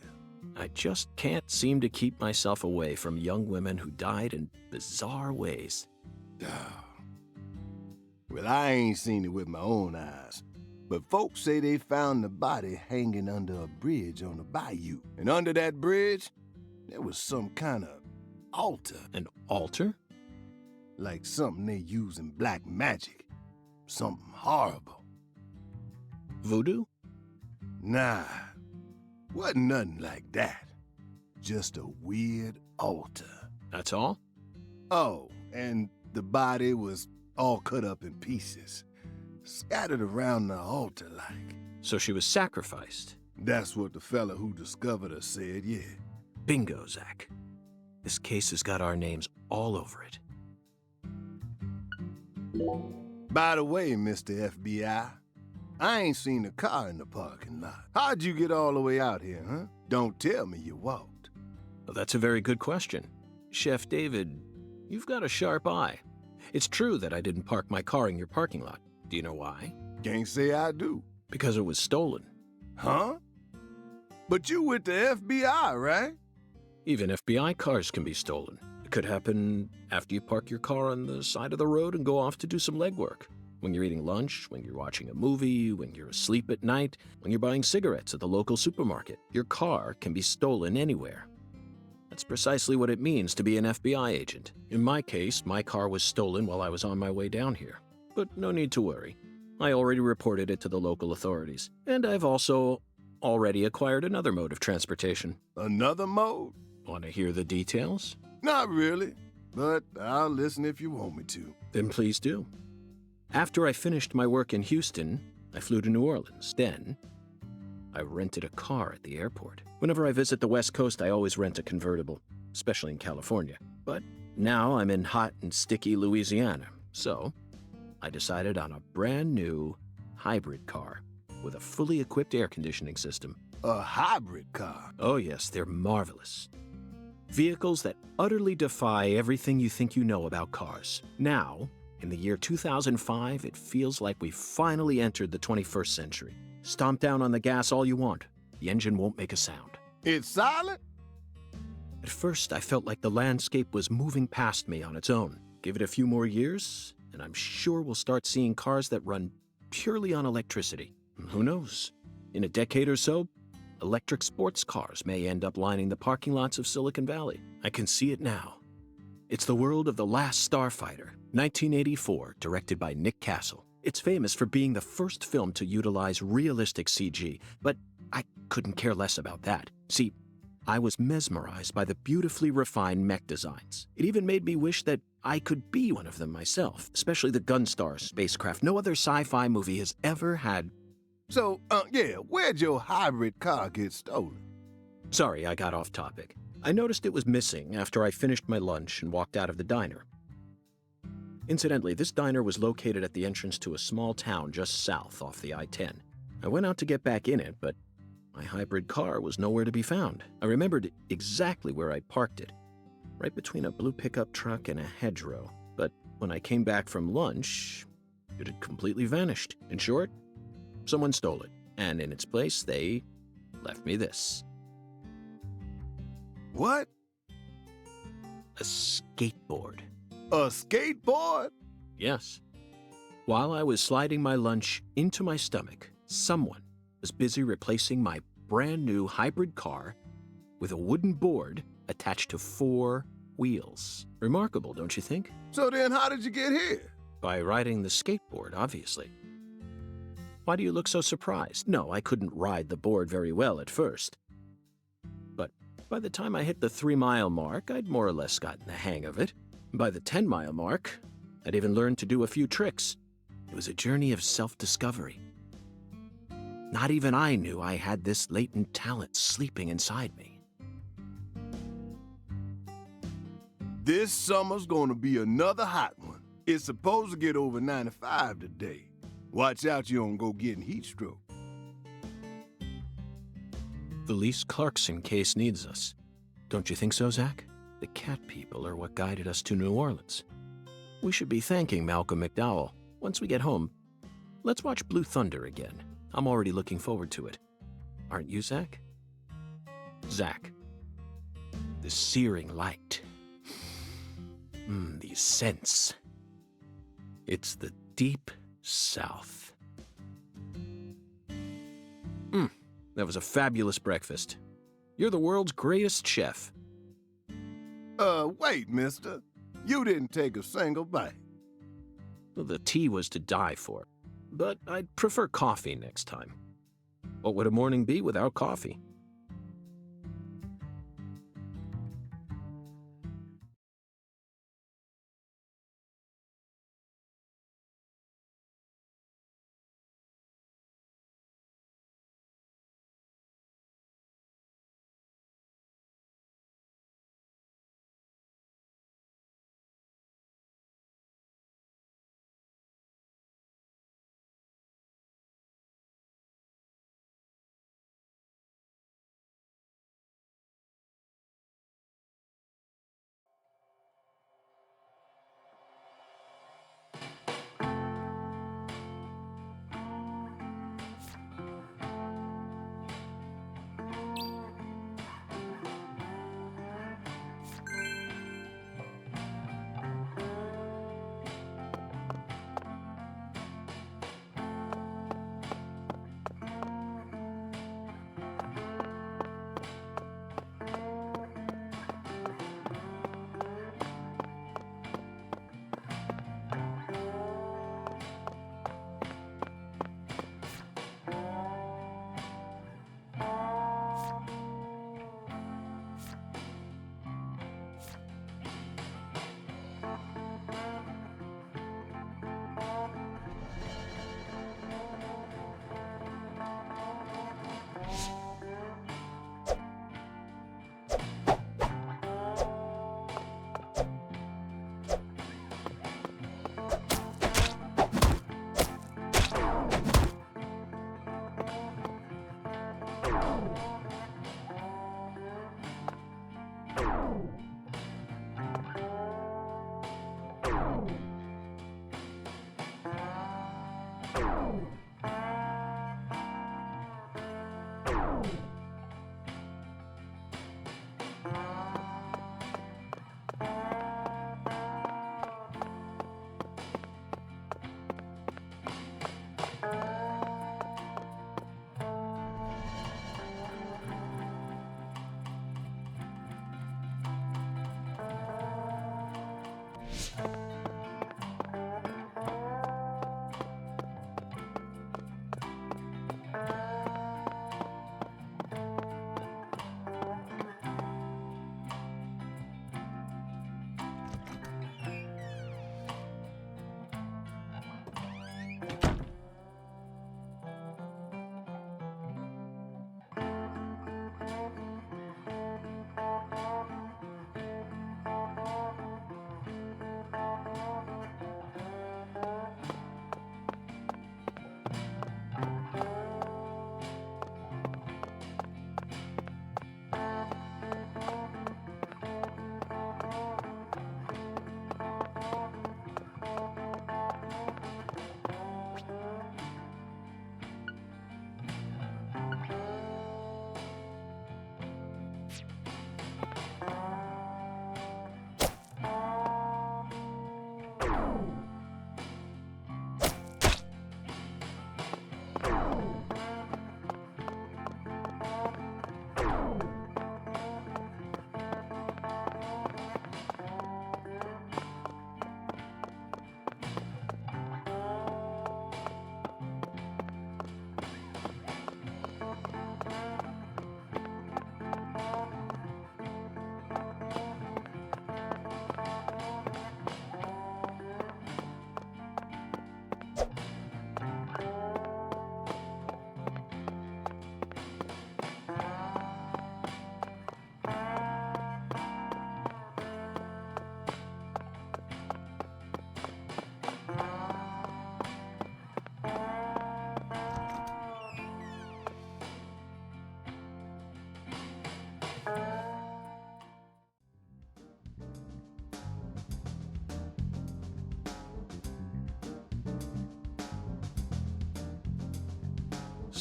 I just can't seem to keep myself away from young women who died in bizarre ways. Well, I ain't seen it with my own eyes. But folks say they found the body hanging under a bridge on the bayou. And under that bridge, there was some kind of altar. An altar? Like something they use in black magic. Something horrible. Voodoo? Nah, wasn't nothing like that. Just a weird altar. That's all? Oh, and the body was all cut up in pieces. Scattered around the altar like. So she was sacrificed? That's what the fella who discovered her said, yeah. Bingo, Zach. This case has got our names all over it. By the way, Mr. FBI, I ain't seen a car in the parking lot. How'd you get all the way out here, huh? Don't tell me you walked. Well, that's a very good question. Chef David, you've got a sharp eye. It's true that I didn't park my car in your parking lot. Do you know why? Can't say I do. Because it was stolen. Huh? But you with the FBI, right? Even FBI cars can be stolen. It could happen after you park your car on the side of the road and go off to do some legwork. When you're eating lunch, when you're watching a movie, when you're asleep at night, when you're buying cigarettes at the local supermarket. Your car can be stolen anywhere. That's precisely what it means to be an FBI agent. In my case, my car was stolen while I was on my way down here. But no need to worry. I already reported it to the local authorities. And I've also already acquired another mode of transportation. Another mode? Want to hear the details? Not really, but I'll listen if you want me to. Then please do. After I finished my work in Houston, I flew to New Orleans. Then, I rented a car at the airport. Whenever I visit the West Coast, I always rent a convertible, especially in California. But now I'm in hot and sticky Louisiana, so I decided on a brand new hybrid car with a fully equipped air conditioning system. A hybrid car? Oh yes, they're marvelous. Vehicles that utterly defy everything you think you know about cars. Now, in the year 2005, it feels like we've finally entered the 21st century. Stomp down on the gas all you want. The engine won't make a sound. It's silent? At first, I felt like the landscape was moving past me on its own. Give it a few more years, and I'm sure we'll start seeing cars that run purely on electricity. Who knows? In a decade or so, electric sports cars may end up lining the parking lots of Silicon Valley. I can see it now. It's the world of The Last Starfighter, 1984, directed by Nick Castle. It's famous for being the first film to utilize realistic CG, but I couldn't care less about that. See, I was mesmerized by the beautifully refined mech designs. It even made me wish that I could be one of them myself, especially the Gunstar spacecraft. No other sci-fi movie has ever had... So, yeah, where'd your hybrid car get stolen? Sorry, I got off topic. I noticed it was missing after I finished my lunch and walked out of the diner. Incidentally, this diner was located at the entrance to a small town just south off the I-10. I went out to get back in it, but my hybrid car was nowhere to be found. I remembered exactly where I parked it, right between a blue pickup truck and a hedgerow. But when I came back from lunch, it had completely vanished. In short, someone stole it, and in its place, they left me this. What? A skateboard. A skateboard? Yes. While I was sliding my lunch into my stomach, someone was busy replacing my brand new hybrid car with a wooden board attached to 4 wheels. Remarkable, don't you think? So then how did you get here? By riding the skateboard, obviously. Why do you look so surprised? No, I couldn't ride the board very well at first. But by the time I hit the 3-mile mark, I'd more or less gotten the hang of it. By the 10-mile mark, I'd even learned to do a few tricks. It was a journey of self-discovery. Not even I knew I had this latent talent sleeping inside me. This summer's gonna be another hot one. It's supposed to get over 95 today. Watch out you don't go getting heat stroke. The Lise Clarkson case needs us. Don't you think so, Zach? The cat people are what guided us to New Orleans. We should be thanking Malcolm McDowell. Once we get home, let's watch Blue Thunder again. I'm already looking forward to it. Aren't you, Zach? Zach. The searing light. These scents. It's the deep south. That was a fabulous breakfast. You're the world's greatest chef. Wait, mister. You didn't take a single bite. Well, the tea was to die for, but I'd prefer coffee next time. What would a morning be without coffee?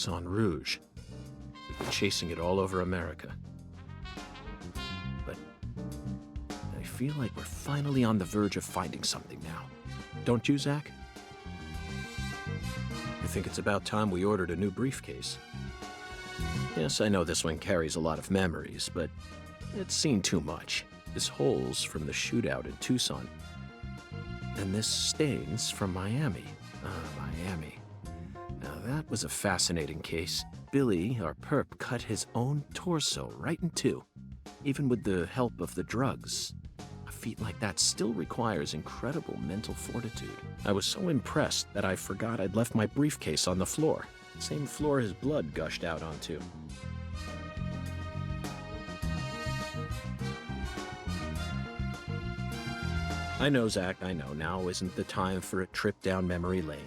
Poisson Rouge. We've been chasing it all over America. But I feel like we're finally on the verge of finding something now. Don't you, Zach? I think it's about time we ordered a new briefcase. Yes, I know this one carries a lot of memories, but it's seen too much. This hole's from the shootout in Tucson. And this stain's from Miami. Miami. Now that was a fascinating case. Billy, our perp, cut his own torso right in two, even with the help of the drugs. A feat like that still requires incredible mental fortitude. I was so impressed that I forgot I'd left my briefcase on the floor. Same floor his blood gushed out onto. I know, Zach, I know. Now isn't the time for a trip down memory lane.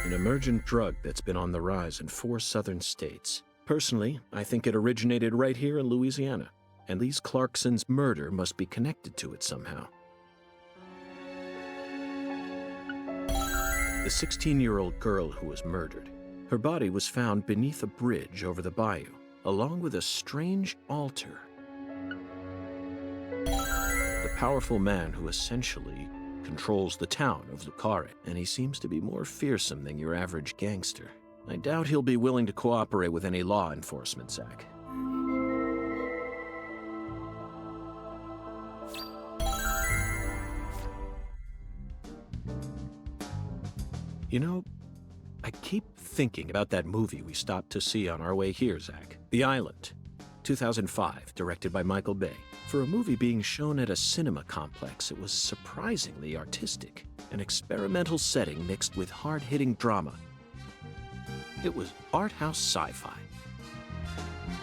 An emergent drug that's been on the rise in 4 southern states. Personally, I think it originated right here in Louisiana, and Lise Clarkson's murder must be connected to it somehow. The 16-year-old girl who was murdered. Her body was found beneath a bridge over the bayou, along with a strange altar. The powerful man who essentially controls the town of Lucare, and he seems to be more fearsome than your average gangster. I doubt he'll be willing to cooperate with any law enforcement, Zach. You know, I keep thinking about that movie we stopped to see on our way here, Zach. The Island, 2005, directed by Michael Bay. For a movie being shown at a cinema complex, it was surprisingly artistic. An experimental setting mixed with hard-hitting drama. It was art house sci-fi.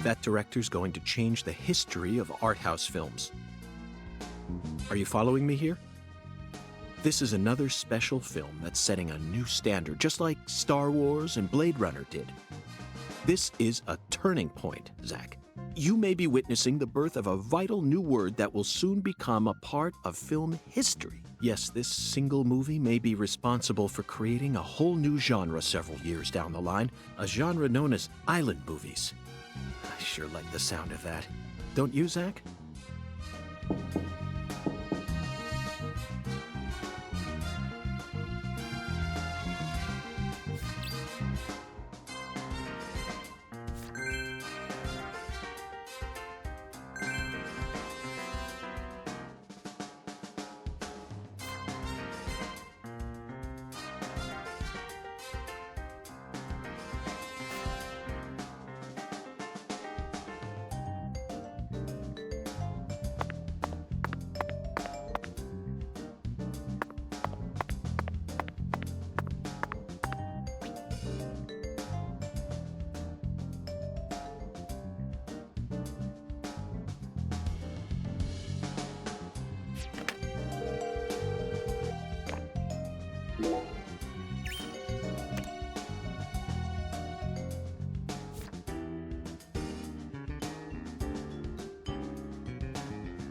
That director's going to change the history of art house films. Are you following me here? This is another special film that's setting a new standard, just like Star Wars and Blade Runner did. This is a turning point, Zach. You may be witnessing the birth of a vital new word that will soon become a part of film history. Yes, this single movie may be responsible for creating a whole new genre several years down the line, a genre known as island movies. I sure like the sound of that. Don't you, Zach?